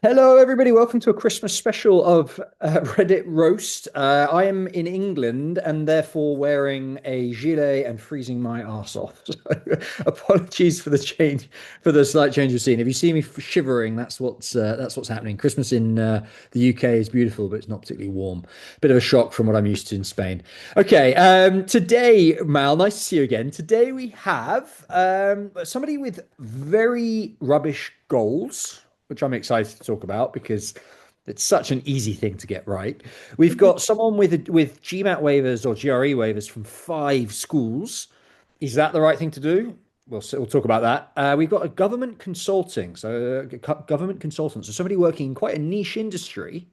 Hello, everybody. Welcome to a Christmas special of Reddit Roast. I am in England and therefore wearing a gilet and freezing my arse off. So apologies for the change, for the slight change of scene. If you see me shivering, that's what's happening. Christmas in the UK is beautiful, but it's not particularly warm. Bit of a shock from what I'm used to in Spain. Okay, today, Mal, nice to see you again. Today we have somebody with very rubbish goals, which I'm excited to talk about because it's such an easy thing to get right. We've got someone with GMAT waivers or GRE waivers from 5 schools. Is that the right thing to do? We'll talk about that. We've got a government consultant, so somebody working in quite a niche industry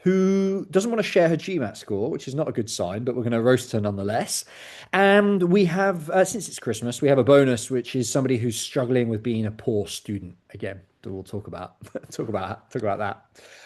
who doesn't want to share her GMAT score, which is not a good sign, but we're going to roast her nonetheless. And we have, since it's Christmas, we have a bonus, which is somebody who's struggling with being a poor student. Again, we'll talk about talk about that.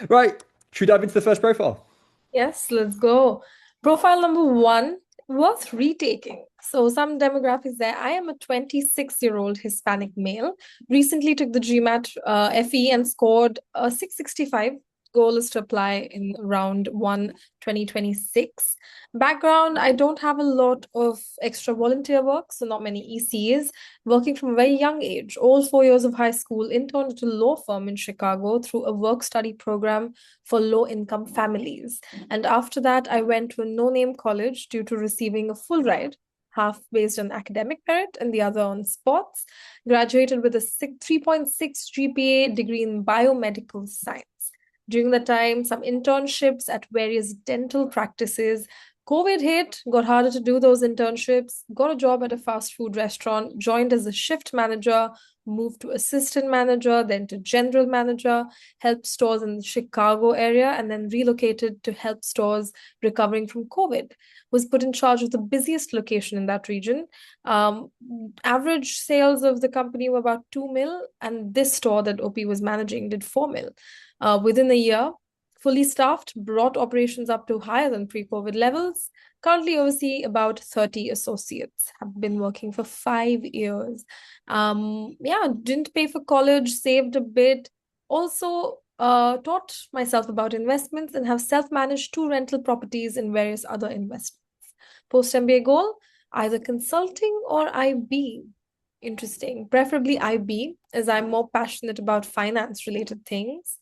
Right, should we dive into the first profile? Yes, let's go. Profile number one, worth retaking. So, some demographics there. I am a 26-year-old Hispanic male. Recently took the GMAT FE and scored a 665. Goal is to apply in round 1, 2026. Background, I don't have a lot of extra volunteer work, so not many ECs. Working from a very young age, all 4 years of high school, interned at a law firm in Chicago through a work study program for low income families. And after that, I went to a no name college due to receiving a full ride, half based on academic merit and the other on sports. Graduated with a 3.6 GPA degree in biomedical science. During the time, some internships at various dental practices. COVID hit, got harder to do those internships, got a job at a fast food restaurant, joined as a shift manager, moved to assistant manager, then to general manager, helped stores in the Chicago area, and then relocated to help stores recovering from COVID. Was put in charge of the busiest location in that region. Um, Average sales of the company were about 2 mil, and this store that OP was managing did 4 mil. Within a year, fully staffed, brought operations up to higher than pre-COVID levels. Currently oversee about 30 associates. Have been working for 5 years. Yeah, didn't pay for college, saved a bit. Also, taught myself about investments and have self-managed 2 rental properties and various other investments. Post MBA goal, either consulting or IB. Interesting. Preferably IB, as I'm more passionate about finance related things.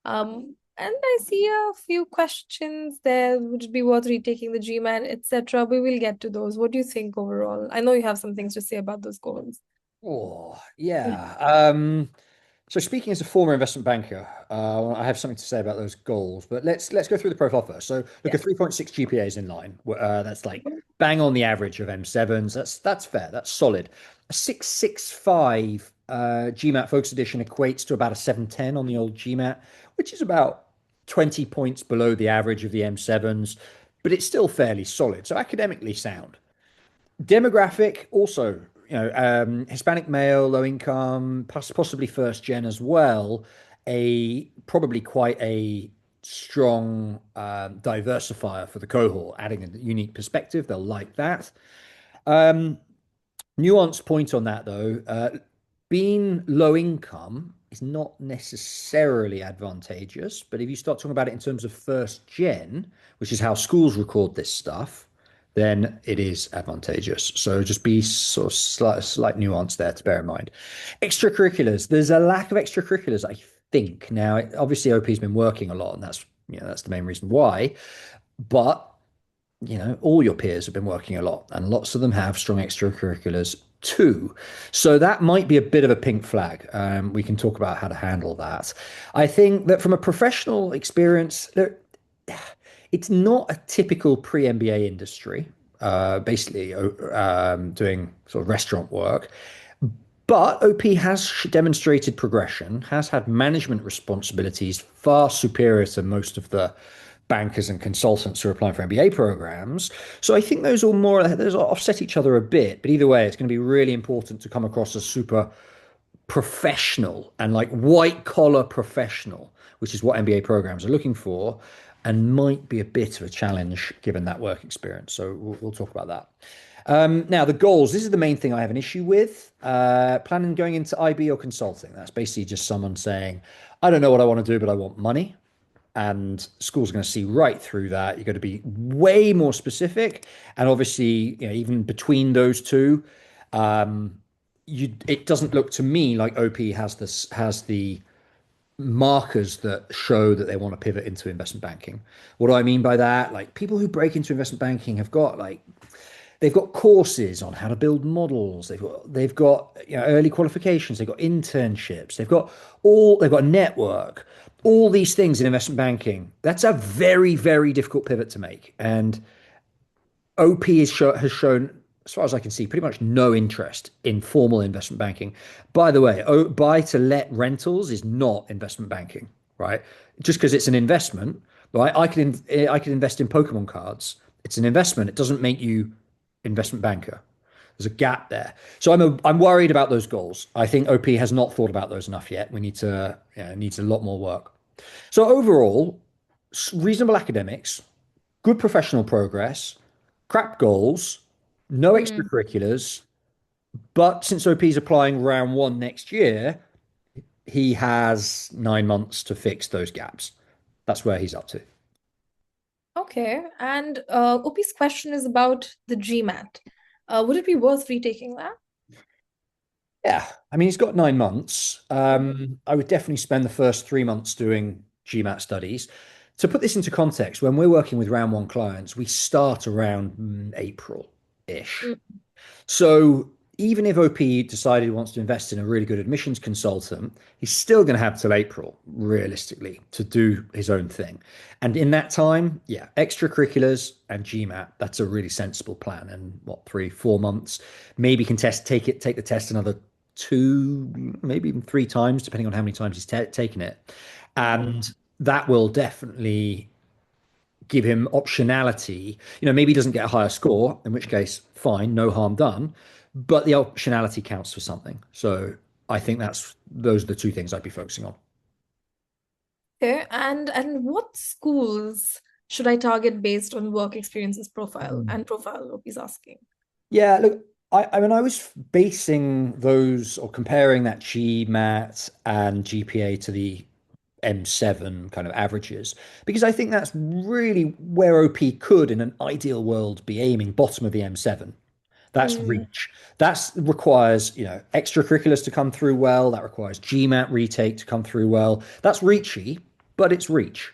And I see a few questions there. Would it be worth retaking the GMAT, etc.? We will get to those. What do you think overall? I know you have some things to say about those goals. Oh, yeah. So speaking as a former investment banker, I have something to say about those goals, but let's go through the profile first. So look, a Yes. 3.6 GPA is in line. That's like bang on the average of M7s. That's fair. That's solid. A 665 GMAT Focus Edition equates to about a 710 on the old GMAT, which is about 20 points below the average of the M7s, but it's still fairly solid. So academically sound. Demographic also, Hispanic male, low income, possibly first gen as well. A probably quite a strong diversifier for the cohort, adding a unique perspective. They'll like that. Um, Nuance point on that though, being low income is not necessarily advantageous, but if you start talking about it in terms of first gen, which is how schools record this stuff, then it is advantageous. So just be sort of slight nuance there to bear in mind. Extracurriculars, there's a lack of extracurriculars, I think. Now, obviously, OP's been working a lot, and that's the main reason why. But all your peers have been working a lot, and lots of them have strong extracurriculars too. So that might be a bit of a pink flag. We can talk about how to handle that. I think that from a professional experience, it's not a typical pre-MBA industry, basically doing sort of restaurant work. But OP has demonstrated progression, has had management responsibilities far superior to most of the bankers and consultants who are applying for MBA programs. So I think those offset each other a bit. But either way, it's going to be really important to come across as super professional and like white collar professional, which is what MBA programs are looking for, and might be a bit of a challenge given that work experience. So we'll talk about that. Now, the goals, this is the main thing I have an issue with. Planning going into IB or consulting. That's basically just someone saying, I don't know what I want to do, but I want money. And school's going to see right through that. You're going to be way more specific. And obviously, even between those two, um, it doesn't look to me like OP has the markers that show that they want to pivot into investment banking. What do I mean by that? Like people who break into investment banking have got like they've got courses on how to build models. They've got early qualifications. They've got internships. They've got a network. All these things in investment banking. That's a very very difficult pivot to make. And has shown, as far as I can see, pretty much no interest in formal investment banking. By the way, buy to let rentals is not investment banking, right? Just because it's an investment, right? I could invest in Pokemon cards. It's an investment. It doesn't make you investment banker. There's a gap there. So I'm worried about those goals. I think OP has not thought about those enough yet. We need to, it needs a lot more work. So overall, reasonable academics, good professional progress, crap goals, no Hmm. extracurriculars. But since OP is applying round one next year, he has 9 months to fix those gaps. That's where he's up to. Okay. And OP's question is about the GMAT. Would it be worth retaking that? Yeah, I mean, he's got 9 months. I would definitely spend the first 3 months doing GMAT studies. To put this into context, when we're working with round one clients, we start around April-ish. Mm. So even if OP decided he wants to invest in a really good admissions consultant, he's still going to have till April, realistically, to do his own thing. And in that time, yeah, extracurriculars and GMAT, that's a really sensible plan. And what, 3, 4 months, maybe can take the test another two, maybe even three times, depending on how many times he's taken it. And that will definitely give him optionality. Maybe he doesn't get a higher score, in which case, fine, no harm done. But the optionality counts for something. So I think those are the two things I'd be focusing on. Okay. And what schools should I target based on work experiences profile OP's asking? Yeah, look, I mean, I was basing those or comparing that GMAT and GPA to the M7 kind of averages because I think that's really where OP could, in an ideal world, be aiming bottom of the M7. That's Mm. reach. That requires, extracurriculars to come through well. That requires GMAT retake to come through well. That's reachy, but it's reach.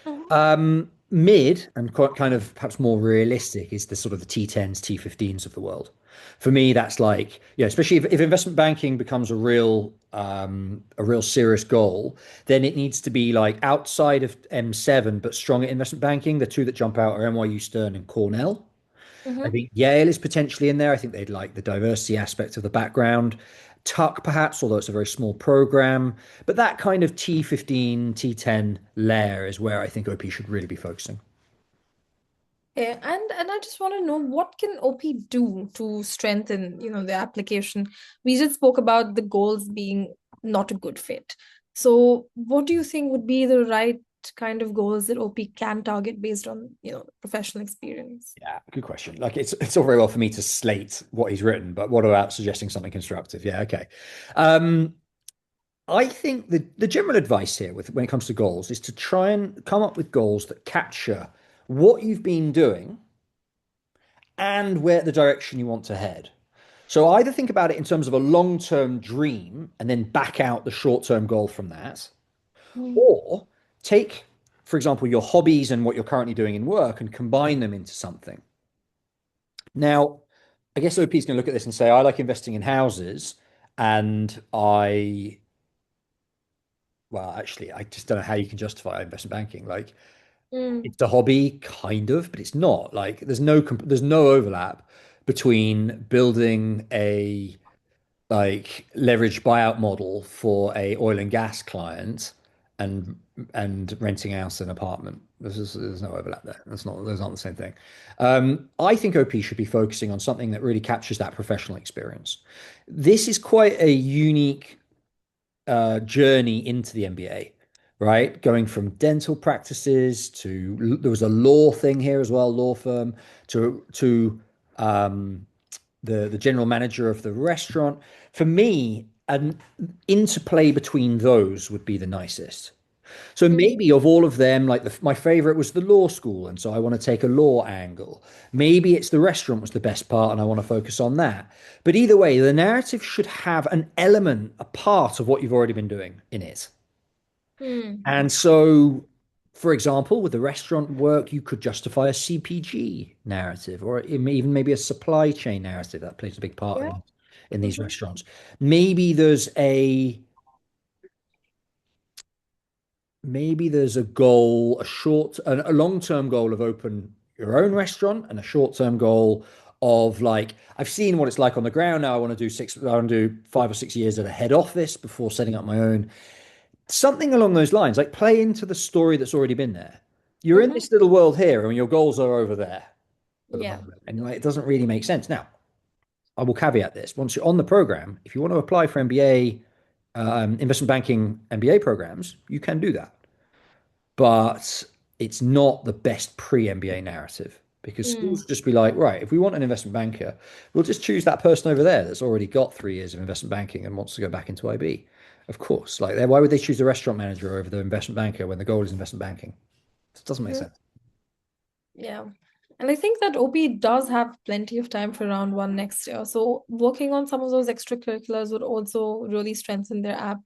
Mhm. Mid and kind of perhaps more realistic is the sort of the T10s, T15s of the world. For me, that's like, especially if investment banking becomes a real serious goal, then it needs to be like outside of M7, but strong at investment banking. The two that jump out are NYU Stern and Cornell. I Mhm. think Yale is potentially in there. I think they'd like the diversity aspect of the background. Tuck, perhaps, although it's a very small program. But that kind of T15, T10 layer is where I think OP should really be focusing. Okay. And I just want to know what can OP do to strengthen, the application. We just spoke about the goals being not a good fit. So what do you think would be the right kind of goals that OP can target based on, professional experience? Yeah, good question. Like it's all very well for me to slate what he's written, but what about suggesting something constructive? Yeah, okay. Um, I think the general advice here when it comes to goals is to try and come up with goals that capture what you've been doing and where the direction you want to head. So either think about it in terms of a long-term dream and then back out the short-term goal from that, Mm. or take, for example, your hobbies and what you're currently doing in work and combine them into something. Now, I guess OP is going to look at this and say, I like investing in houses, and well, actually, I just don't know how you can justify investment banking. Like, Mm. it's a hobby, kind of, but it's not. Like, there's no overlap between building a leveraged buyout model for a oil and gas client and renting out an apartment. There's no overlap there. Those aren't the same thing. I think OP should be focusing on something that really captures that professional experience. This is quite a unique journey into the MBA, right? Going from dental practices to there was a law thing here as well, law firm to um, the general manager of the restaurant. For me, an interplay between those would be the nicest. So Mm, maybe of all of them, like my favorite was the law school, and so I want to take a law angle. Maybe it's the restaurant was the best part, and I want to focus on that. But either way, the narrative should have an element, a part of what you've already been doing in it. mm, And so, for example, with the restaurant work, you could justify a CPG narrative or even maybe a supply chain narrative that plays a big part yeah. in these Hmm. restaurants. Maybe there's a goal, a long-term goal of open your own restaurant and a short-term goal of like, I've seen what it's like on the ground. Now I want to do 5 or 6 years at a head office before setting up my own. Something along those lines, like play into the story that's already been there. You're in Hmm. this little world here and your goals are over there at the Yeah. moment. And like, it doesn't really make sense. Now, I will caveat this. Once you're on the program, if you want to apply for MBA, investment banking MBA programs, you can do that. But it's not the best pre-MBA narrative because schools Mm. will just be like, right, if we want an investment banker, we'll just choose that person over there that's already got 3 years of investment banking and wants to go back into IB. Of course, like why would they choose the restaurant manager over the investment banker when the goal is investment banking? It doesn't make Mhm. sense. Yeah. And I think that OP does have plenty of time for round one next year. So working on some of those extracurriculars would also really strengthen their app.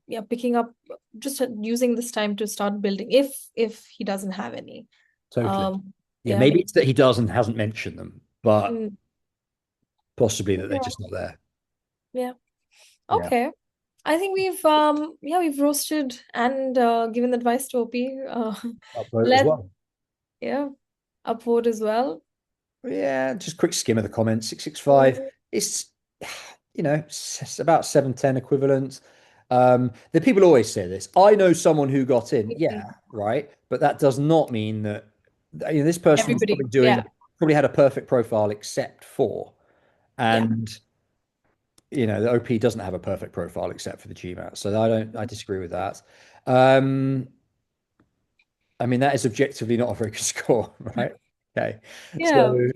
Yeah, picking up just using this time to start building if he doesn't have any. Totally. Yeah, Yeah. maybe it's that he does and hasn't mentioned them, but Mm, possibly that they're yeah. just not there. Yeah. Yeah. Okay. I think we've roasted and given advice to OP. Upvote as Let well. yeah, upvote as well. Yeah, just quick skim of the comments. 665. Mm, It's it's about 710 equivalent. The people always say this. I know someone who got in. Yeah, right. But that does not mean that this person was everybody. probably Yeah. probably had a perfect profile except for. Yeah. And the OP doesn't have a perfect profile except for the GMAT. So I disagree with that. Um, I mean, that is objectively not a very good score, right? Okay. Yeah. So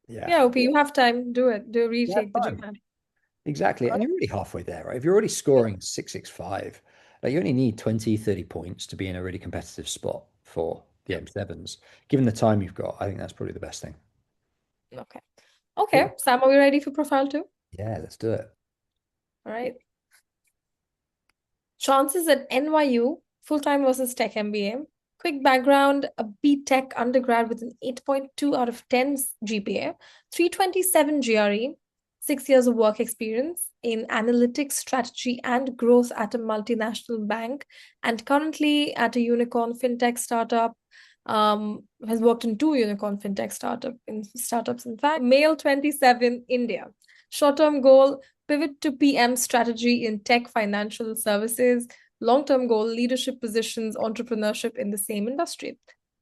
yeah. Yeah, OP, you have time. Do it. Do You have retake the time. GMAT. Exactly. And you're already halfway there, right? If you're already scoring 665, like you only need 20, 30 points to be in a really competitive spot for the M7s. Given the time you've got, I think that's probably the best thing. Okay. Okay. Cool. Sam, are we ready for profile two? Yeah, let's do it. All right. Chances at NYU, full-time versus tech MBA. Quick background, a B.Tech undergrad with an 8.2 out of 10 GPA, 327 GRE, 6 years of work experience in analytics, strategy, and growth at a multinational bank, and currently at a unicorn fintech startup. Has worked in two unicorn fintech startups, in fact. Male 27, India. Short-term goal, pivot to PM strategy in tech financial services. Long-term goal, leadership positions, entrepreneurship in the same industry.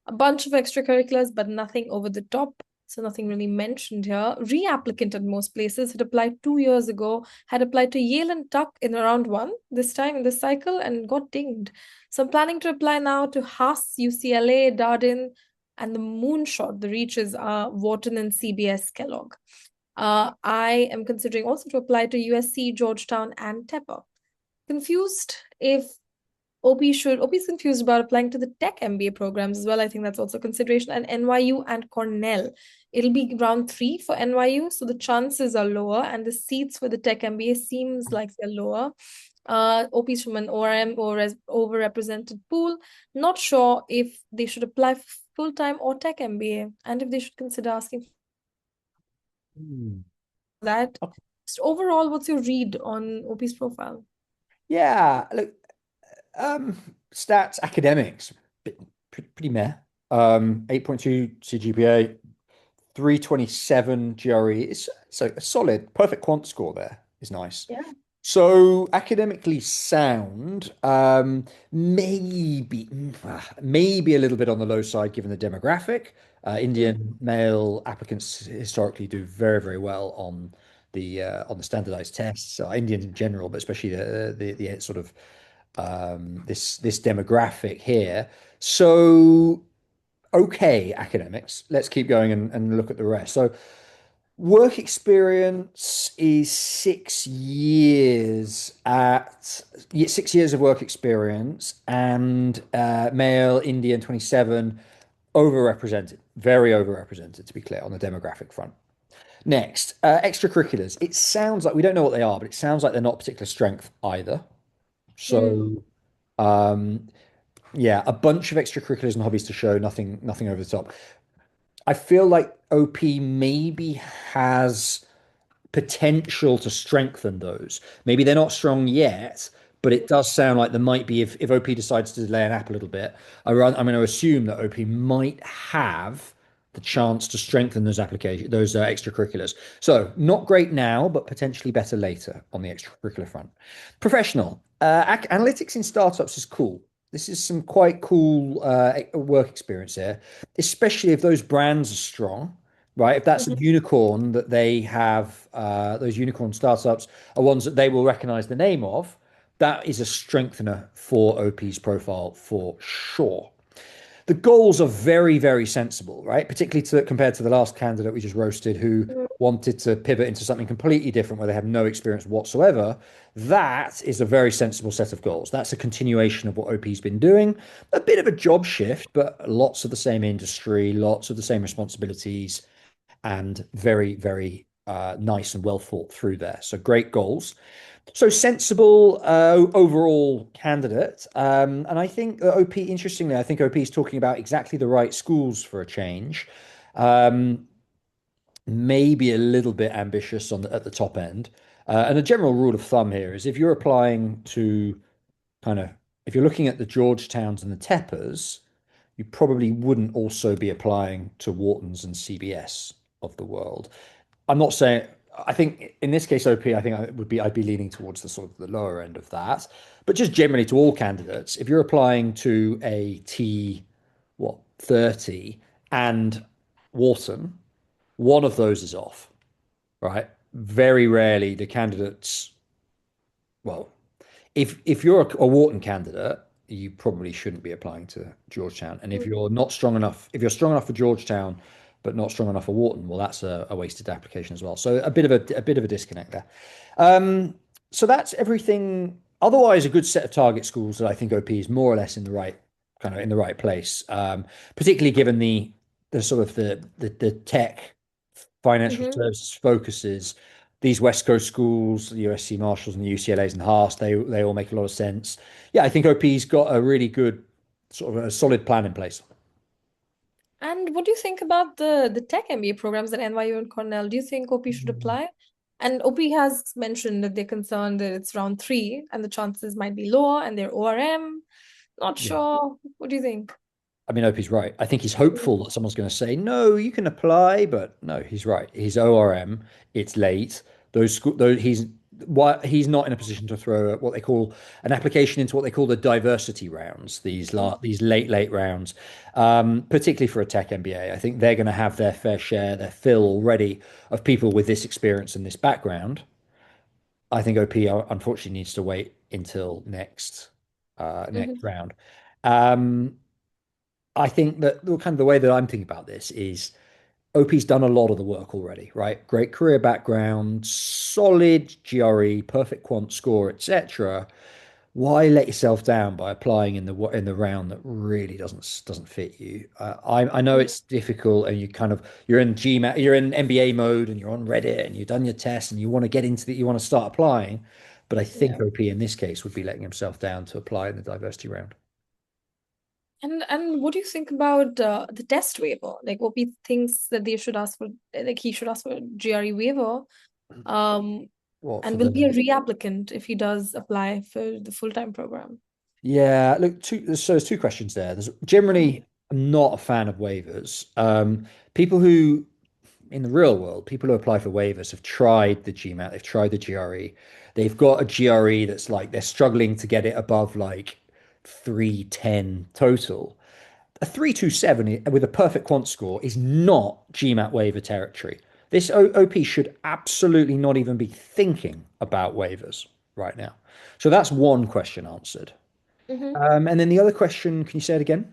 A bunch of extracurriculars, but nothing over the top. So nothing really mentioned here. Reapplicant at most places had applied 2 years ago, had applied to Yale and Tuck in round one, this time in this cycle, and got dinged. So I'm planning to apply now to Haas, UCLA, Darden, and the moonshot, the reaches are Wharton and CBS Kellogg. I am considering also to apply to USC, Georgetown, and Tepper. Confused if OP is confused about applying to the tech MBA programs as well. I think that's also a consideration. And NYU and Cornell. It'll be round three for NYU, so the chances are lower, and the seats for the tech MBA seems like they're lower. OPs from an ORM or as overrepresented pool. Not sure if they should apply full-time or tech MBA, and if they should consider asking Hmm. that. Okay. Just overall, what's your read on OP's profile? Yeah, look, stats, academics, pretty meh. 8.2 CGPA, 327 GRE. It's a solid, perfect quant score there is nice. Yeah. So academically sound, maybe a little bit on the low side given the demographic. Mm. Indian male applicants historically do very, very well on the standardized tests. Indians in general, but especially the sort of this demographic here. So okay academics. Let's keep going and look at the rest. So work experience is 6 years at yeah, 6 years of work experience and male, Indian, 27, overrepresented, very overrepresented to be clear on the demographic front. Next, extracurriculars. It sounds like we don't know what they are, but it sounds like they're not particular strength either. Mm, So, um, yeah, a bunch of extracurriculars and hobbies to show, nothing over the top. I feel like OP maybe has potential to strengthen those. Maybe they're not strong yet, but it does sound like there might be if OP decides to delay an app a little bit. I'm going to assume that OP might have the chance to strengthen those applications, those extracurriculars. So not great now, but potentially better later on the extracurricular front. Professional analytics in startups is cool. This is some quite cool work experience here, especially if those brands are strong, right? If that's a mhm. unicorn that they have, those unicorn startups are ones that they will recognize the name of. That is a strengthener for OP's profile for sure. The goals are very, very sensible, right? Particularly compared to the last candidate we just roasted who wanted to pivot into something completely different where they have no experience whatsoever. That is a very sensible set of goals. That's a continuation of what OP's been doing. A bit of a job shift, but lots of the same industry, lots of the same responsibilities, and very, very nice and well thought through there. So great goals. So sensible overall candidate. And I think OP, interestingly, I think OP is talking about exactly the right schools for a change. Um, Maybe a little bit ambitious at the top end. And a general rule of thumb here is if you're applying to kind of, if you're looking at the Georgetowns and the Teppers, you probably wouldn't also be applying to Whartons and CBS of the world. I'm not saying. I think in this case, OP. I think I'd be leaning towards the sort of the lower end of that. But just generally to all candidates, if you're applying to a T, what 30 and Wharton, one of those is off, right? Very rarely the candidates. Well, if you're a Wharton candidate, you probably shouldn't be applying to Georgetown. And if you're not strong enough, if you're strong enough for Georgetown, but not strong enough for Wharton, well, that's a wasted application as well. So a bit of a disconnect there. Um, so that's everything. Otherwise, a good set of target schools that I think OP is more or less in the right kind of in the right place. Particularly given the sort of the tech financial Mhm. services focuses. These West Coast schools, the USC Marshalls and the UCLA's and Haas, they all make a lot of sense. Yeah, I think OP's got a really good sort of a solid plan in place. And what do you think about the tech MBA programs at NYU and Cornell? Do you think OP should apply? And OP has mentioned that they're concerned that it's round three and the chances might be lower and they're ORM. Not Yeah. sure. What do you think? I mean, Opie's right. I think he's hopeful that someone's going to say, no, you can apply, but no, he's right. He's ORM. It's late. He's not in a position to throw what they call an application into what they call the diversity rounds. These late rounds, particularly for a tech MBA. I think they're going to have their fair share, their fill already of people with this experience and this background. I think OP unfortunately needs to wait until next Mhm. round. Um, I think that the kind of the way that I'm thinking about this is OP's done a lot of the work already, right? Great career background, solid GRE, perfect quant score, etc. Why let yourself down by applying in the round that really doesn't fit you? I know it's difficult, and you're in GMAT, you're in MBA mode, and you're on Reddit, and you've done your test, and you want to get into you want to start applying. But I think Yeah. OP in this case would be letting himself down to apply in the diversity round. And what do you think about the test waiver? Like OP thinks that they should ask for like he should ask for a GRE waiver, um, What for and will be a the reapplicant if he does apply for the full-time program. Yeah, look, there's two questions there. There's generally I'm not a fan of waivers. People who in the real world, people who apply for waivers have tried the GMAT, they've tried the GRE, they've got a GRE that's like they're struggling to get it above like 310 total. A 327 with a perfect quant score is not GMAT waiver territory. This OP should absolutely not even be thinking about waivers right now. So that's one question answered. Mm-hmm. And then the other question, can you say it again?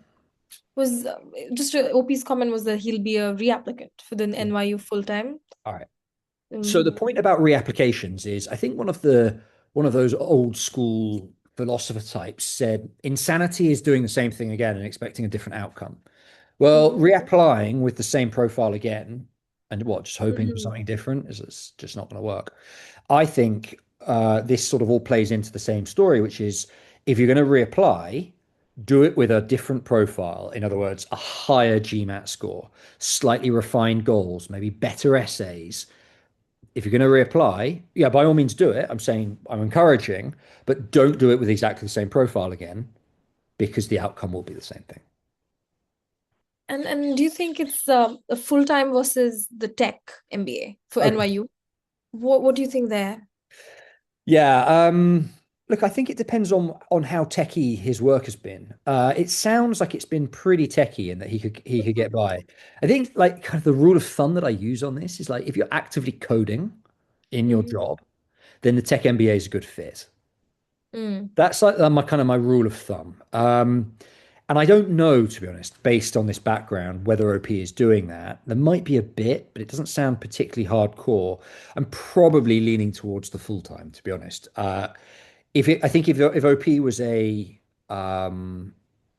Was just OP's comment was that he'll be a reapplicant for the NYU full time. All right. So the Mm. point about reapplications is, I think one of those old school philosopher types said insanity is doing the same thing again and expecting a different outcome. Well, Mhm. reapplying with the same profile again and what, just hoping for Mhm. something different is it's just not going to work. I think this sort of all plays into the same story, which is if you're going to reapply, do it with a different profile. In other words, a higher GMAT score, slightly refined goals, maybe better essays. If you're going to reapply, yeah, by all means do it. I'm saying I'm encouraging, but don't do it with exactly the same profile again because the outcome will be the same thing. And do you think it's a full time versus the tech MBA for Okay. NYU? What do you think there? Yeah, look, I think it depends on how techie his work has been. It sounds like it's been pretty techie and that he could get by. I think like kind of the rule of thumb that I use on this is like if you're actively coding in your Mhm. job, then the tech MBA is a good fit. Mm. That's like my kind of my rule of thumb. And I don't know, to be honest, based on this background, whether OP is doing that. There might be a bit, but it doesn't sound particularly hardcore. I'm probably leaning towards the full time, to be honest. I think if OP was a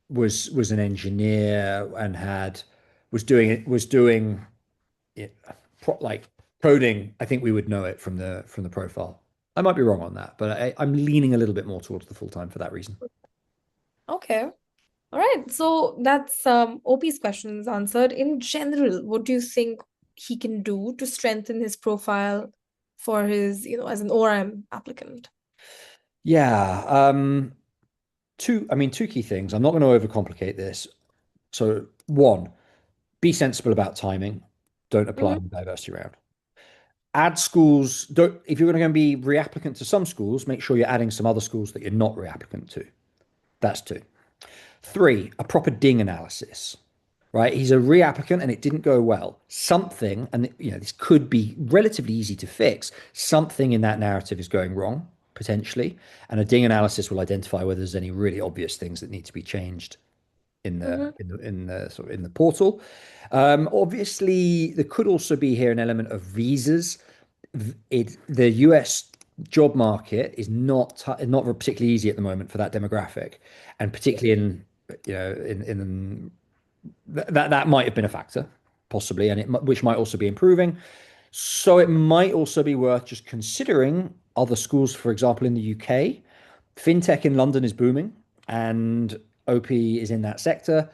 was an engineer and had was doing it like coding, I think we would know it from the profile. I might be wrong on that, but I'm leaning a little bit more towards the full time for that reason. Okay. All right. So that's OP's questions answered. In general, what do you think he can do to strengthen his profile for his, as an ORM applicant? Yeah, two key things. I'm not going to overcomplicate this. So one, be sensible about timing. Don't apply Hmm. in the diversity round. Add schools. Don't if you're going to be reapplicant to some schools, make sure you're adding some other schools that you're not reapplicant to. That's two. Three, a proper ding analysis. Right? He's a reapplicant and it didn't go well. Something, and this could be relatively easy to fix. Something in that narrative is going wrong, potentially. And a ding analysis will identify whether there's any really obvious things that need to be changed Hmm. in the portal. Obviously, there could also be here an element of visas. The US job market is not particularly easy at the moment for that demographic, and particularly in in that might have been a factor, possibly, which might also be improving. So it might also be worth just considering other schools, for example, in the UK. Fintech in London is booming, and OP is in that sector.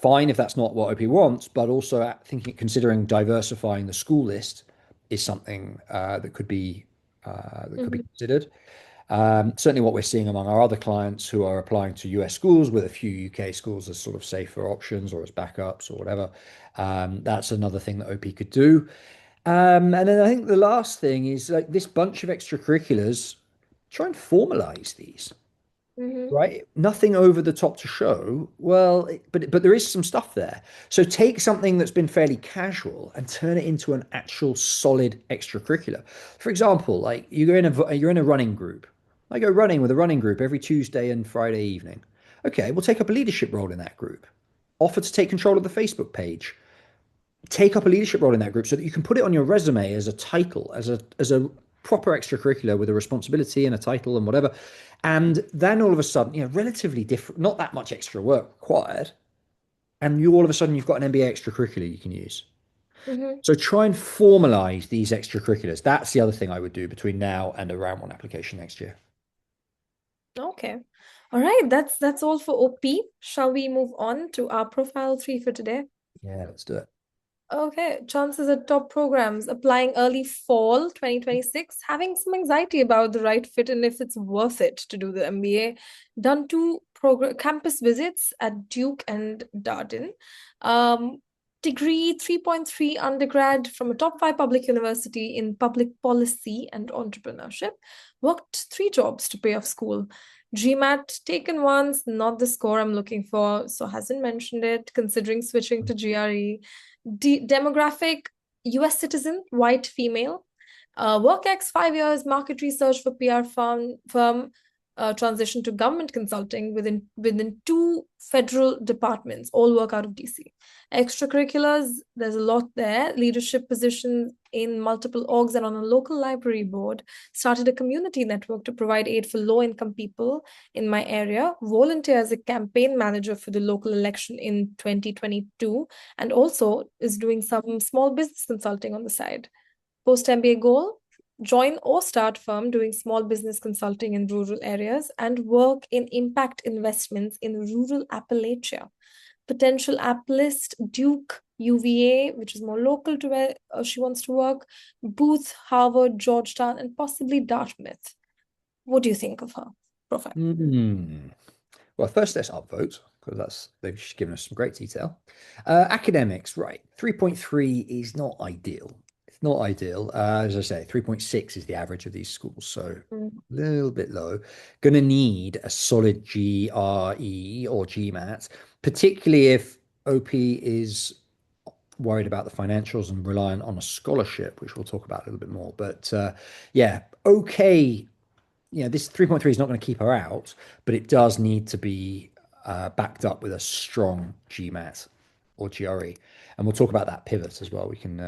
Fine if that's not what OP wants, but also considering diversifying the school list is something that could be Hmm. considered. Certainly, what we're seeing among our other clients who are applying to US schools with a few UK schools as sort of safer options or as backups or whatever. That's another thing that OP could do. And then I think the last thing is like this bunch of extracurriculars, try and formalize these, Hmm. right? Nothing over the top to show. Well, but there is some stuff there. So take something that's been fairly casual and turn it into an actual solid extracurricular. For example, like you're in a running group. I go running with a running group every Tuesday and Friday evening. Okay, we'll take up a leadership role in that group. Offer to take control of the Facebook page. Take up a leadership role in that group so that you can put it on your resume as a title, as a proper extracurricular with a responsibility and a title and whatever. And then all of a sudden, relatively different, not that much extra work required. And you all of a sudden you've got an MBA extracurricular you can use. Hmm. So try and formalize these extracurriculars. That's the other thing I would do between now and a round one application next year. Okay. All right. That's all for OP. Shall we move on to our profile three for today? Yeah, let's do it. Okay, chances at top programs applying early fall 2026, having some anxiety about the right fit and if it's worth it to do the MBA. Done two campus visits at Duke and Darden. Um, degree 3.3 undergrad from a top five public university in public policy and entrepreneurship. Worked three jobs to pay off school. GMAT taken once, not the score I'm looking for, so hasn't mentioned it, considering switching to GRE. Demographic, US citizen, white female. Work ex 5 years, market research for PR firm. transition to government consulting within two federal departments, all work out of DC. Extracurriculars, there's a lot there. Leadership positions in multiple orgs and on a local library board. Started a community network to provide aid for low-income people in my area. Volunteer as a campaign manager for the local election in 2022, and also is doing some small business consulting on the side. Post MBA goal, join or start firm doing small business consulting in rural areas and work in impact investments in rural Appalachia. Potential app list, Duke, UVA, which is more local to where she wants to work, Booth, Harvard, Georgetown, and possibly Dartmouth. What do you think of her profile? Well, first let's upvote because they've given us some great detail. Academics, right? 3.3 is not ideal. It's not ideal. As I say, 3.6 is the average of these schools, so a little bit low. Going to need a solid GRE or GMAT, particularly if OP is worried about the financials and reliant on a scholarship, which we'll talk about a little bit more. But yeah, okay. This 3.3 is not going to keep her out, but it does need to be backed up with a strong GMAT or GRE, and we'll talk about that pivot as well. We can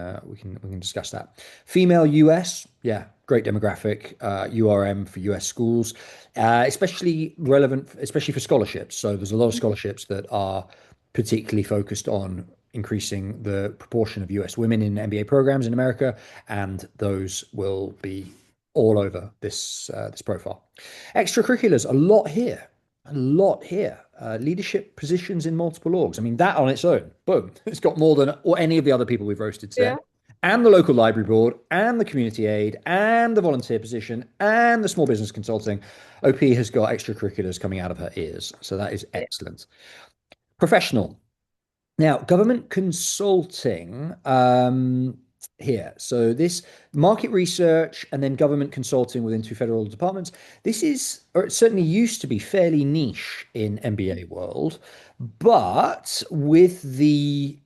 discuss that. Female US, yeah, great demographic. URM for US schools, especially relevant, especially for scholarships. So there's a lot of scholarships that are particularly focused on increasing the proportion of US women in MBA programs in America, and those will be all over this profile. Extracurriculars, a lot here. Leadership positions in multiple orgs. I mean, that on its own, boom, it's got more than any of the other people we've roasted today. Yeah. And the local library board, and the community aid, and the volunteer position, and the small business consulting. OP has got extracurriculars coming out of her ears. So that is excellent. Professional. Now, government consulting here. So this market research and then government consulting within two federal departments. This is, or it certainly used to be fairly niche in MBA world, but with the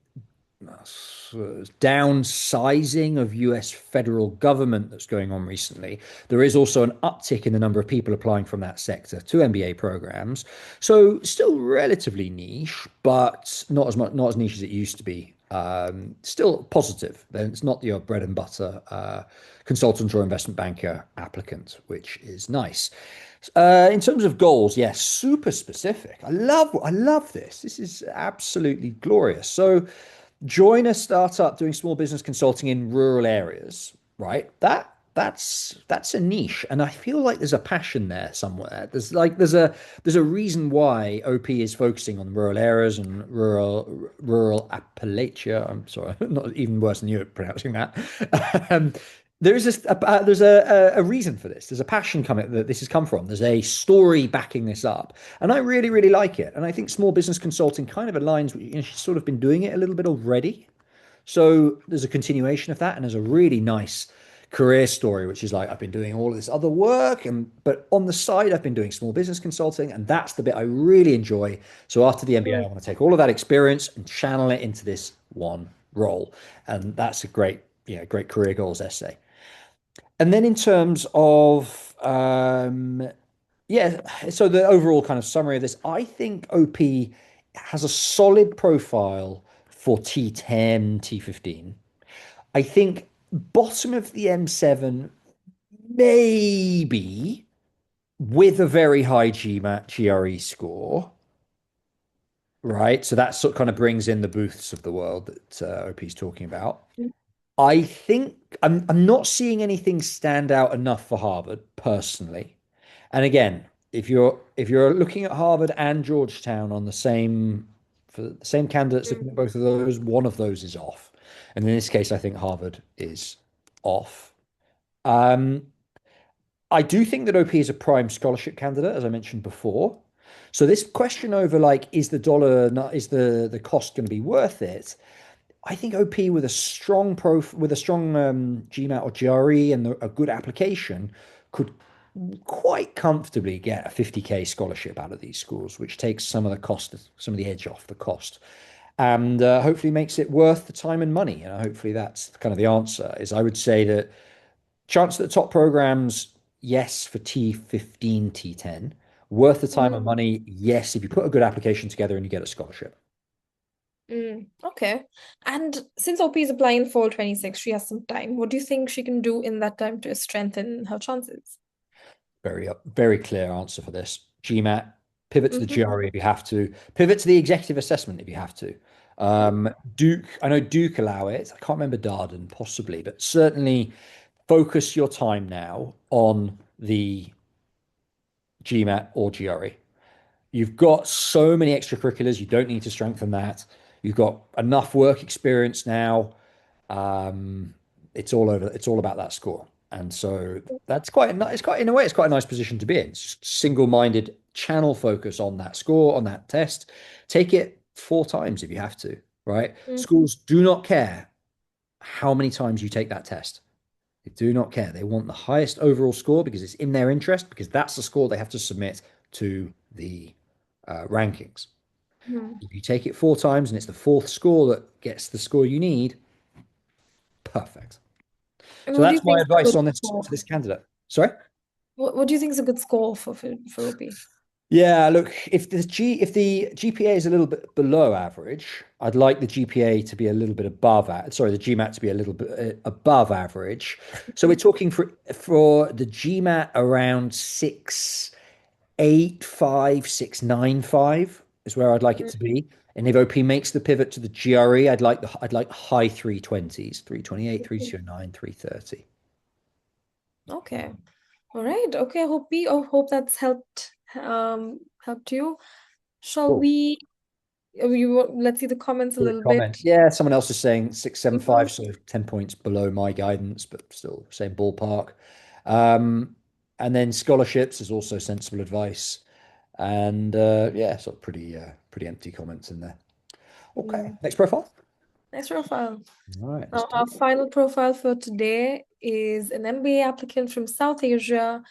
downsizing of US federal government that's going on recently, there is also an uptick in the number of people applying from that sector to MBA programs. So still relatively niche, but not as niche as it used to be. Still positive. Then it's not your bread and butter consultant or investment banker applicant, which is nice. In terms of goals, yes, super specific. I love this. This is absolutely glorious. So join a startup doing small business consulting in rural areas, right? That's a niche, and I feel like there's a passion there somewhere. There's a reason why OP is focusing on rural areas and rural Appalachia. I'm sorry, not even worse than you at pronouncing that. There's a reason for this. There's a passion coming that this has come from. There's a story backing this up, and I really, really like it. And I think small business consulting kind of aligns with, she's sort of been doing it a little bit already. So there's a continuation of that, and there's a really nice career story, which is like, I've been doing all of this other work, but on the side, I've been doing small business consulting, and that's the bit I really enjoy. So after the MBA, I want to take all of that experience and channel it into this one role, and that's a great career goals essay. And then in terms of so the overall kind of summary of this, I think OP has a solid profile for T10, T15. I think bottom of the M7, maybe with a very high GMAT GRE score, right? So that sort of kind of brings in the Booths of the world that OP's talking about. I think I'm not seeing anything stand out enough for Harvard personally. And again, if you're looking at Harvard and Georgetown on the same candidates looking at both of those, one of those is off. And in this case, I think Harvard is off. I do think that OP is a prime scholarship candidate, as I mentioned before. So this question over is the cost going to be worth it? I think OP with a strong GMAT or GRE and a good application could quite comfortably get a 50K scholarship out of these schools, which takes some of the edge off the cost, and hopefully makes it worth the time and money. And hopefully that's kind of the answer. Is I would say that chance that top programs yes, for T15, T10. Worth the time and money, yes, if you put a good application together and you get a scholarship. Okay. And since OP is applying fall 26, she has some time. What do you think she can do in that time to strengthen her chances? Very clear answer for this. GMAT, pivot to the Mm-hmm. GRE if you have to, pivot to the executive assessment if you have to. Duke, I know Duke allow it. I can't remember Darden, possibly, but certainly focus your time now on the GMAT or GRE. You've got so many extracurriculars, you don't need to strengthen that. You've got enough work experience now. Um, it's all over. It's all about that score, and so that's it's quite in a way it's quite a nice position to be in. It's just single-minded channel focus on that score on that test. Take it 4 times if you have to. Right? Mm-hmm. Schools do not care how many times you take that test. They do not care. They want the highest overall score because it's in their interest because that's the score they have to submit to the rankings. If you take it 4 times and it's the fourth score that gets the score you need, perfect. And So what do you that's my think is a advice good on this score? for this candidate. Sorry? What do you think is a good score for OP? Yeah, look, if the GPA is a little bit below average, I'd like the GPA to be a little bit above sorry, the GMAT to be a little bit above average. So we're talking for the GMAT around 6.85, 6.95 is where I'd like it to be. And if OP makes the pivot to the GRE, I'd like high 320s, 328, 329, 330. Okay. All right. Okay. Hope that's helped you. Shall Cool. we let's see the comments a Good little bit. comment. Yeah, someone else is saying 6.75, Mhm. so 10 points below my guidance, but still same ballpark. Um, and then scholarships is also sensible advice. And yeah, sort of pretty empty comments in there. Okay, Mm. next profile. Next profile. All right, let's Now, do our it. final profile for today is an MBA applicant from South Asia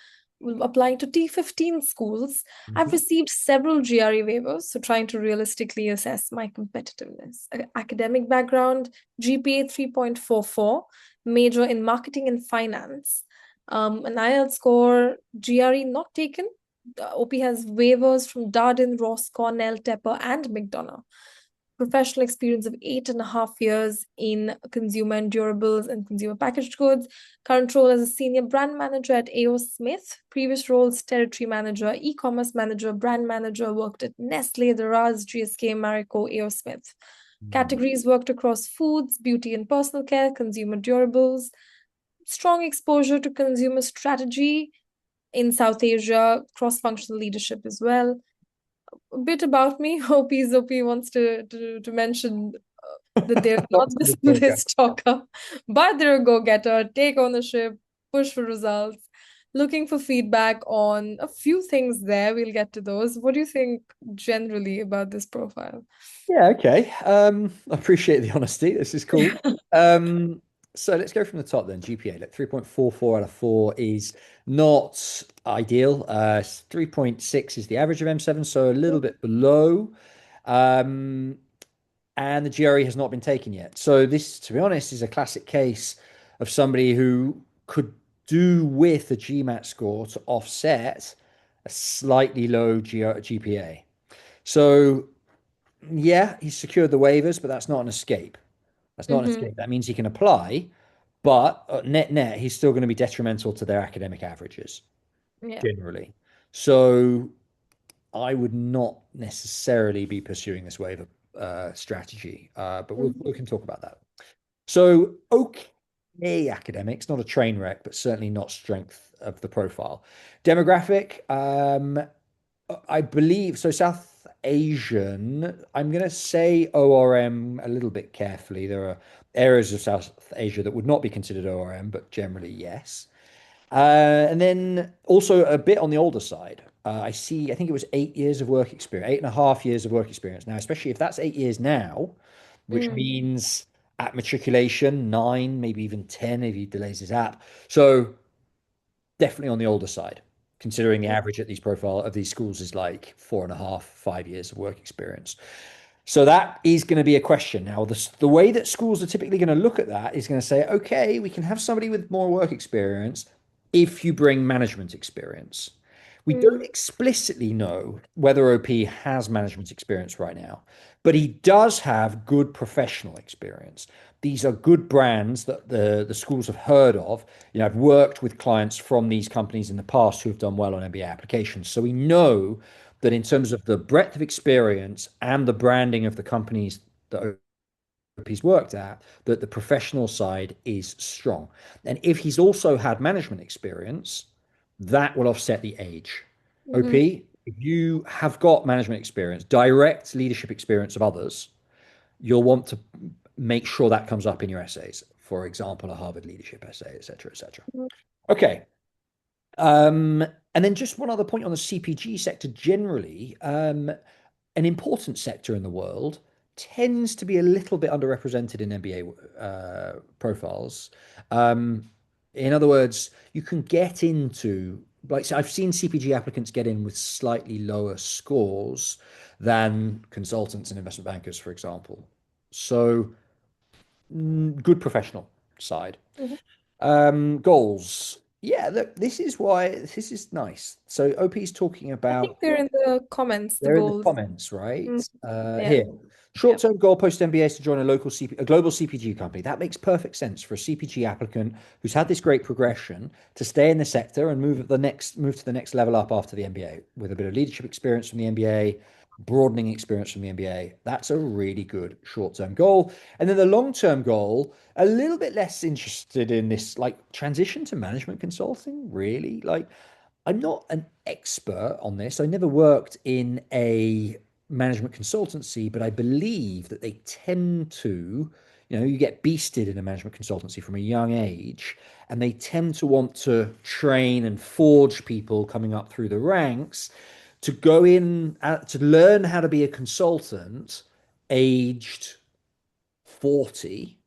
applying to T15 schools. I've Mhm. received several GRE waivers, so trying to realistically assess my competitiveness. Academic background, GPA 3.44, major in marketing and finance. An IELTS score, GRE not taken. OP has waivers from Darden, Ross, Cornell, Tepper, and McDonough. Professional experience of 8.5 years in consumer and durables and consumer packaged goods. Current role as a senior brand manager at AO Smith. Previous roles, territory manager, e-commerce manager, brand manager, worked at Nestle, Daraz, GSK, Marico, AO Smith. Categories worked across foods, beauty and personal care, consumer durables. Strong exposure to consumer strategy in South Asia, cross-functional leadership as well. A bit about me. Hopi wants to mention that they're not Lots the of this program. smoothest talker, but they're a go-getter, take ownership, push for results, looking for feedback on a few things there. We'll get to those. What do you think generally about this profile? Yeah, okay. I appreciate the honesty. This is cool. Um, so let's go from the top then. GPA, like 3.44 out of 4 is not ideal. 3.6 is the average of M7, so a little bit below. Um, and the GRE has not been taken yet. So this, to be honest, is a classic case of somebody who could do with a GMAT score to offset a slightly low GPA. So yeah, he's secured the waivers, but that's not an escape. That's not an Mm-hmm. escape. That means he can apply, but net, he's still going to be detrimental to their academic averages Yeah. generally. So I would not necessarily be pursuing this waiver strategy, but we can talk about that. So, okay, academics, not a train wreck, but certainly not strength of the profile. Demographic, I believe so. South Asian, I'm going to say ORM a little bit carefully. There are areas of South Asia that would not be considered ORM, but generally, yes. And then also a bit on the older side. I think it was 8 years of work experience, 8.5 years of work experience. Now, especially if that's 8 years now, which Mm. means at matriculation, 9, maybe even 10 if he delays his app. So definitely on the older side, considering the average at these schools is like 4.5, 5 years of work experience. So that is going to be a question. Now, the way that schools are typically going to look at that is going to say, okay, we can have somebody with more work experience, if you bring management experience. We don't Mm, explicitly know whether OP has management experience right now, but he does have good professional experience. These are good brands that the schools have heard of. I've worked with clients from these companies in the past who have done well on MBA applications. So we know that in terms of the breadth of experience and the branding of the companies that he's worked at, that the professional side is strong. And if he's also had management experience, that will offset the age. mhm, OP, if you have got management experience, direct leadership experience of others, you'll want to make sure that comes up in your essays. For example, a Harvard leadership essay, et cetera, et cetera. mhm. Okay. Um, and then just one other point on the CPG sector generally. An important sector in the world tends to be a little bit underrepresented in MBA profiles. Um, in other words, you can get into, like, so I've seen CPG applicants get in with slightly lower scores than consultants and investment bankers, for example. So, good professional side. Mhm. Goals. Yeah, look, this is nice. So OP's talking I think about they're in the comments, the they're in the goals. comments, right? Mm, yeah, Here. yeah. Short-term goal post MBA is to join a a global CPG company. That makes perfect sense for a CPG applicant who's had this great progression to stay in the sector and move to the next level up after the MBA with a bit of leadership experience from the MBA, broadening experience from the MBA. That's a really good short-term goal. And then the long-term goal, a little bit less interested in this like transition to management consulting, really. Like I'm not an expert on this. I never worked in a management consultancy, but I believe that they tend to, you get beasted in a management consultancy from a young age, and they tend to want to train and forge people coming up through the ranks to go in to learn how to be a consultant aged 40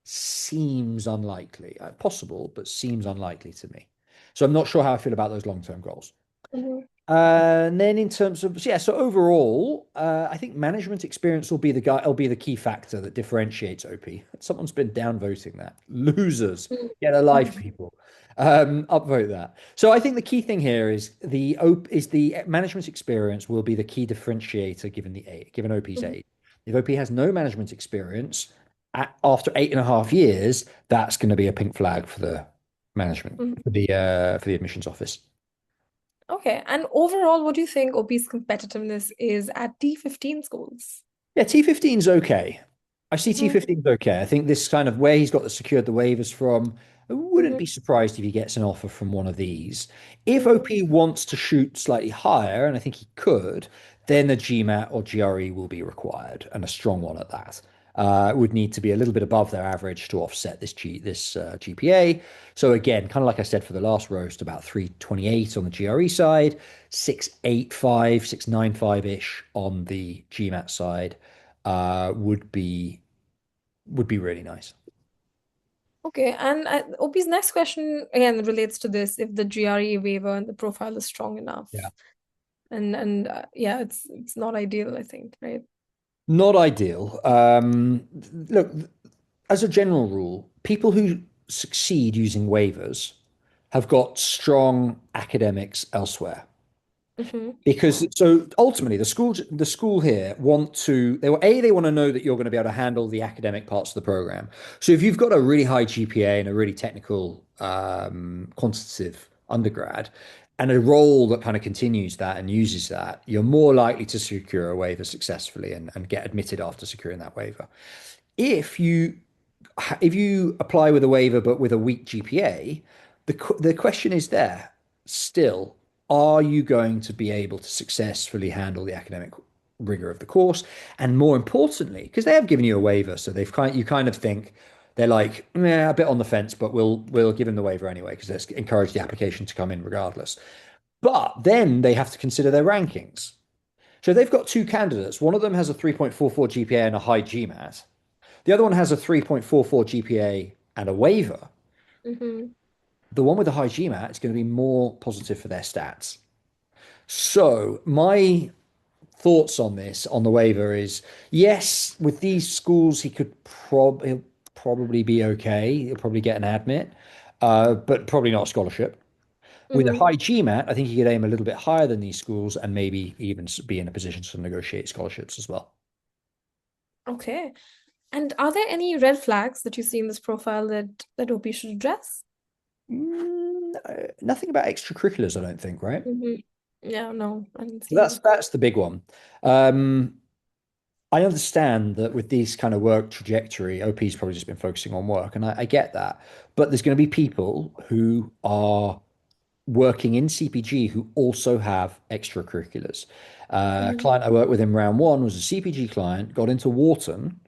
seems unlikely. Possible, but seems unlikely to me. So I'm not sure how I feel about those long-term goals. Mhm, And then in terms of yeah, so overall, I think management experience will be the key factor that differentiates OP. Someone's been downvoting that. Losers, mhm, get a life, mhm, people. Upvote that. So I think the key thing here is the management experience will be the key differentiator given OP's mhm, age. If OP has no management experience after 8.5 years, that's going to be a pink flag for the management mhm. for the admissions office. Okay, and overall, what do you think OP's competitiveness is at T15 schools? Yeah, T15's okay. I see Mhm, T15's okay. I think this kind of where he's got secured the waivers from, I wouldn't mhm, be surprised if he gets an offer from one of these. If mhm, OP wants to shoot slightly higher, and I think he could, then the GMAT or GRE will be required, and a strong one at that. It would need to be a little bit above their average to offset this GPA. So again, kind of like I said for the last roast, about 328 on the GRE side, 685, 695-ish on the GMAT side would be really nice. Okay, and OP's next question again relates to this: if the GRE waiver and the profile is strong enough, Yeah. and yeah, it's not ideal, I think, right? Not ideal. Look, as a general rule, people who succeed using waivers have got strong academics elsewhere. Hmm. Because so ultimately the school here they want to know that you're going to be able to handle the academic parts of the program. So if you've got a really high GPA and a really technical quantitative undergrad and a role that kind of continues that and uses that, you're more likely to secure a waiver successfully and get admitted after securing that waiver. If you if you apply with a waiver but with a weak GPA, the question is there still, are you going to be able to successfully handle the academic rigor of the course? And more importantly, because they have given you a waiver, so you kind of think they're like, yeah, a bit on the fence, but we'll give him the waiver anyway because let's encourage the application to come in regardless. But then they have to consider their rankings. So they've got two candidates. One of them has a 3.44 GPA and a high GMAT. The other one has a 3.44 GPA and a waiver. Hmm. The one with the high GMAT is going to be more positive for their stats. So my thoughts on this on the waiver is yes, with these schools he'll probably be okay. He'll probably get an admit. but probably not a scholarship. With a Hmm. high GMAT, I think you could aim a little bit higher than these schools and maybe even be in a position to negotiate scholarships as well. Okay. And are there any red flags that you see in this profile that OP should address? Nothing about extracurriculars, I don't think, right? Hmm. Yeah, no, I didn't So see any. that's the big one. Um, I understand that with these kind of work trajectory, OP's probably just been focusing on work, and I get that. But there's going to be people who are working in CPG who also have extracurriculars. A Hmm. client I worked with in round one was a CPG client, got into Wharton,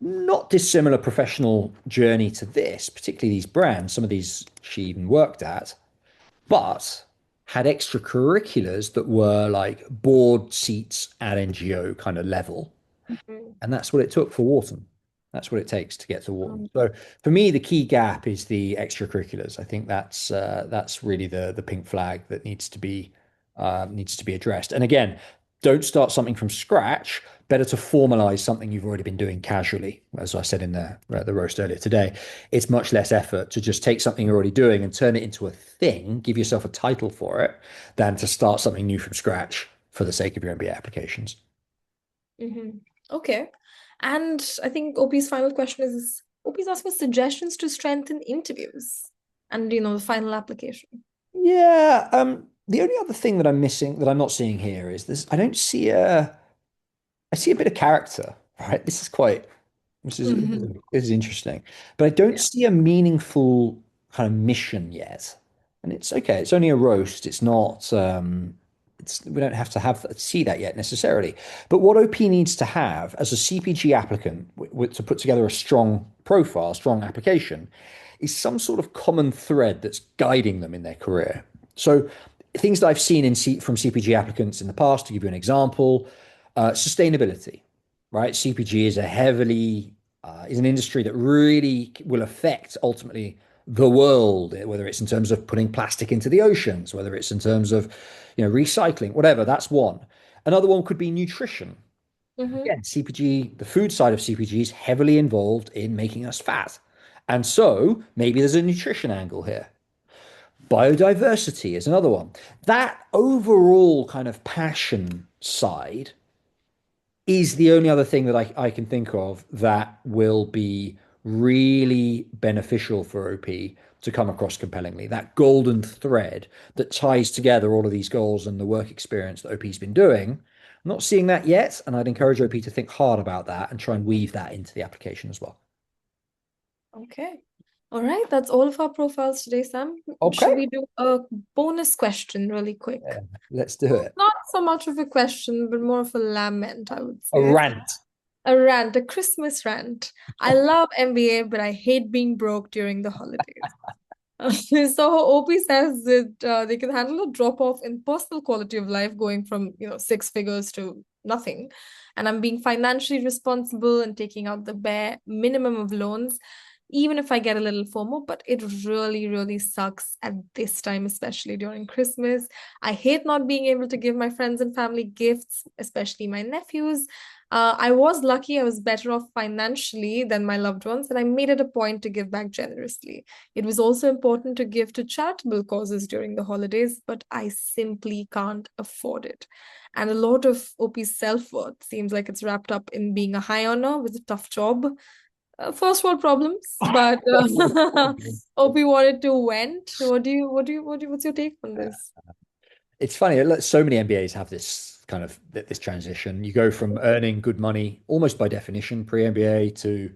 not dissimilar professional journey to this, particularly these brands. Some of these she even worked at, but had extracurriculars that were like board seats at NGO kind of level. Hmm. And that's what it took for Wharton. That's what it takes to get to Wharton. Um, So for me, the key gap is the extracurriculars. I think that's really the pink flag that needs to be addressed. And again, don't start something from scratch. Better to formalize something you've already been doing casually. As I said in the roast earlier today, it's much less effort to just take something you're already doing and turn it into a thing, give yourself a title for it, than to start something new from scratch for the sake of your MBA applications. mhm. Okay. And I think OP's final question is OP's asking suggestions to strengthen interviews and the final application. Yeah, the only other thing that I'm missing that I'm not seeing here is this. I don't see a I see a bit of character, right? This is Hmm. this is interesting, but I don't Yeah. see a meaningful kind of mission yet. And it's okay. It's only a roast. It's not. It's we don't have to see that yet necessarily. But what OP needs to have as a CPG applicant to put together a strong profile, strong application, is some sort of common thread that's guiding them in their career. So things that I've seen from CPG applicants in the past, to give you an example, sustainability, right? CPG is a heavily is an industry that really will affect ultimately the world, whether it's in terms of putting plastic into the oceans, whether it's in terms of, recycling, whatever. That's one. Another one could be nutrition. Hmm. Again, CPG, the food side of CPG is heavily involved in making us fat. And so maybe there's a nutrition angle here. Biodiversity is another one. That overall kind of passion side is the only other thing that I can think of that will be really beneficial for OP to come across compellingly. That golden thread that ties together all of these goals and the work experience that OP's been doing. I'm not seeing that yet, and I'd encourage OP to think hard about that and try and weave that into the application as well. Okay. All right. That's all of our profiles today, Sam. Should Okay. we do a bonus question really quick? Yeah, let's do it. Not so much of a question, but more of a lament, I would A say. rant. A rant, a Christmas rant. I love MBA, but I hate being broke during the holidays. So OP says that they can handle a drop off in personal quality of life going from, six figures to nothing. And I'm being financially responsible and taking out the bare minimum of loans, even if I get a little FOMO, but it really, really sucks at this time, especially during Christmas. I hate not being able to give my friends and family gifts, especially my nephews. I was lucky, I was better off financially than my loved ones, and I made it a point to give back generously. It was also important to give to charitable causes during the holidays, but I simply can't afford it. And a lot of OP's self-worth seems like it's wrapped up in being a high earner with a tough job. First world problems, but OP wanted to vent. What's your take on this? It's funny, so many MBAs have this transition. You go from earning good money almost by definition pre-MBA to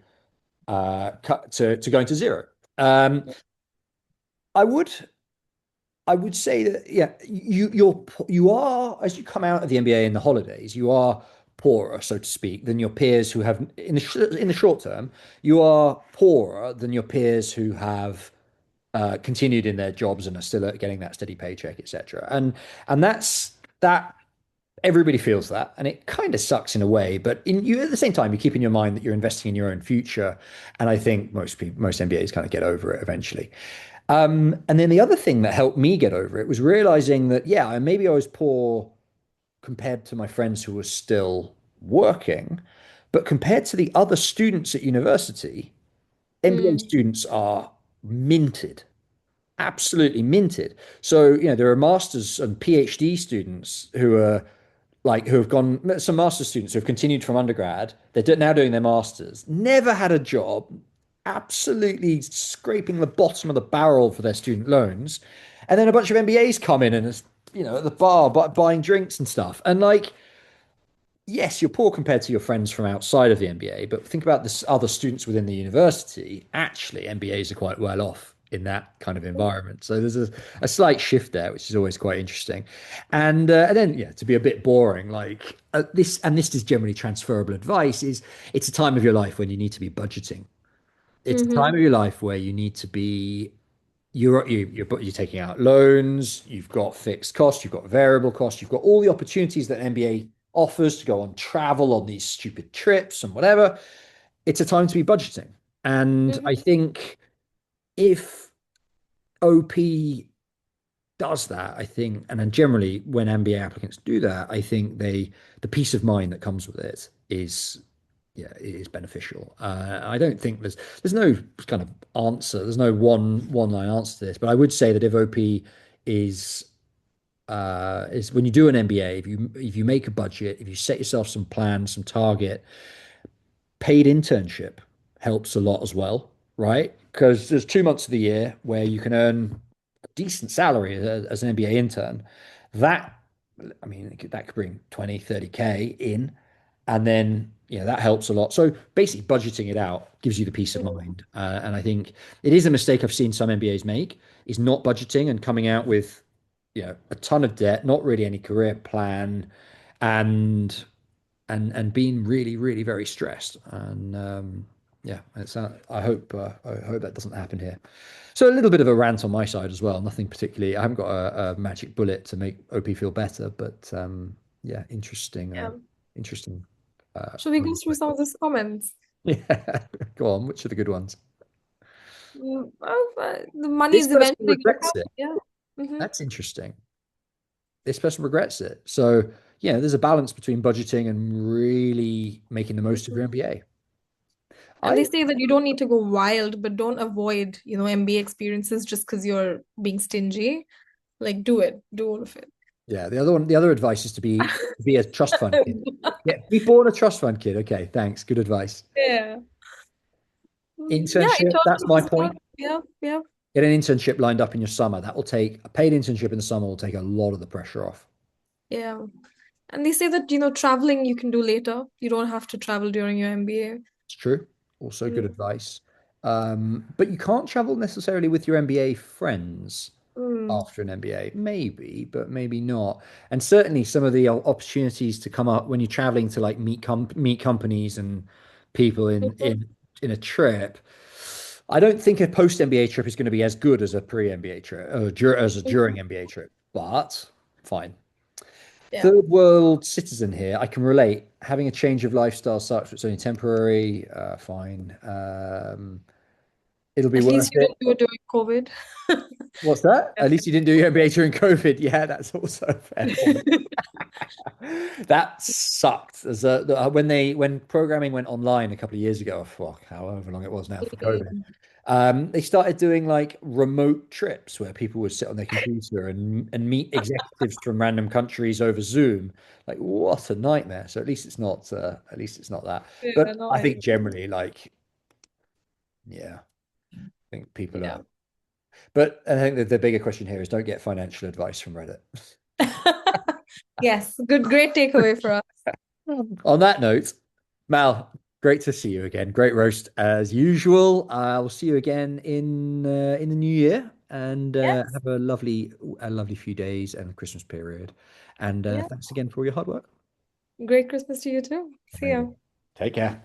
cut to going to zero. Um, I would I would say that yeah, you are as you come out of the MBA in the holidays, you are poorer, so to speak, than your peers who have in the short term, you are poorer than your peers who have continued in their jobs and are still getting that steady paycheck, etc. And that everybody feels that, and it kind of sucks in a way. But in you at the same time, you keep in your mind that you're investing in your own future, and I think most MBAs kind of get over it eventually. And then the other thing that helped me get over it was realizing that yeah, maybe I was poor compared to my friends who were still working, but compared to the other students at university, MBA Mm, students are minted, absolutely minted. So, there are masters and PhD students who have gone, some master's students who have continued from undergrad. Now doing their masters, never had a job, absolutely scraping the bottom of the barrel for their student loans. And then a bunch of MBAs come in and it's, at the bar buying drinks and stuff. And like, yes, you're poor compared to your friends from outside of the MBA, but think about this other students within the university. Actually, MBAs are quite well off in that kind of environment. So there's a slight shift there, which is always quite interesting. And then, yeah, to be a bit boring, like this is generally transferable advice, is it's a time of your life when you need to be budgeting. It's a time Mm-hmm. of your life where you need to be you're taking out loans, you've got fixed costs, you've got variable costs, you've got all the opportunities that MBA offers to go on travel on these stupid trips and whatever. It's a time to be budgeting. And Mm-hmm. I think if OP does that, I think, and then generally when MBA applicants do that, I think the peace of mind that comes with it is, yeah, it is beneficial. I don't think there's no kind of answer. There's no one line answer to this, but I would say that if OP is is when you do an MBA, if you make a budget, if you set yourself some plans, some target, paid internship helps a lot as well, right? Because there's 2 months of the year where you can earn a decent salary as an MBA intern. That, I mean, that could bring 20, 30K in. And then, that helps a lot. So basically, budgeting it out gives you the peace of mind. And I think it is a mistake I've seen some MBAs make, is not budgeting and coming out with, a ton of debt, not really any career plan, and and being really, really very stressed. And yeah, I hope that doesn't happen here. So a little bit of a rant on my side as well. Nothing particularly. I haven't got a magic bullet to make OP feel better, but yeah, interesting, Yeah. interesting. Should we go through some of those comments? Yeah, go on. Which are the good ones? Well, the money This is person eventually gonna regrets come. it. Yeah. Mm-hmm. That's interesting. This person regrets it. So yeah, there's a balance between budgeting and really making the most of your MBA. And they I say that you don't need to go wild, but don't avoid, MBA experiences just because you're being stingy. Like, do it, do all of it. Yeah, the other advice is to be a trust fund kid. Yeah, be born a trust fund kid. Okay, thanks. Good advice. Yeah. Yeah, Internship, that's internship my is good. point. Yeah, yeah, Get an internship lined up in your summer. That will take a paid internship in the summer will take a lot of the pressure off. yeah. And they say that, traveling you can do later. You don't have to travel during your MBA. It's true. Also good Mm. advice. But you can't travel necessarily with your MBA friends Mm. after an MBA. Maybe, but maybe not. And certainly some of the opportunities to come up when you're traveling to like meet companies and people in Mhm. in a trip. I don't think a post MBA trip is going to be as good as a pre MBA trip or as a during MBA trip, but fine. Yeah. Third world citizen here. I can relate. Having a change of lifestyle sucks, but it's only temporary. Fine. It'll be At worth least you it. didn't do it during COVID. What's that? Yeah. At least you didn't do your MBA during COVID. Yeah, that's also a fair point. That sucked. When programming went online a couple of years ago, fuck, however long it was now for COVID, they started doing like remote trips where people would sit on their computer and meet executives from random countries over Zoom. Like, what a nightmare. So at least it's not that. Yeah, But no, I I think agree. generally, like, yeah, I think people Yeah. are. But I think that the bigger question here is don't get financial advice from Reddit. Yes, good, great takeaway for us. On that note, Mal, great to see you again. Great roast as usual. I'll see you again in the new year, and Yes, have a lovely few days and the Christmas period. And yeah. thanks again for all your hard work. Great Christmas to you too. See ya. Amazing. Take care.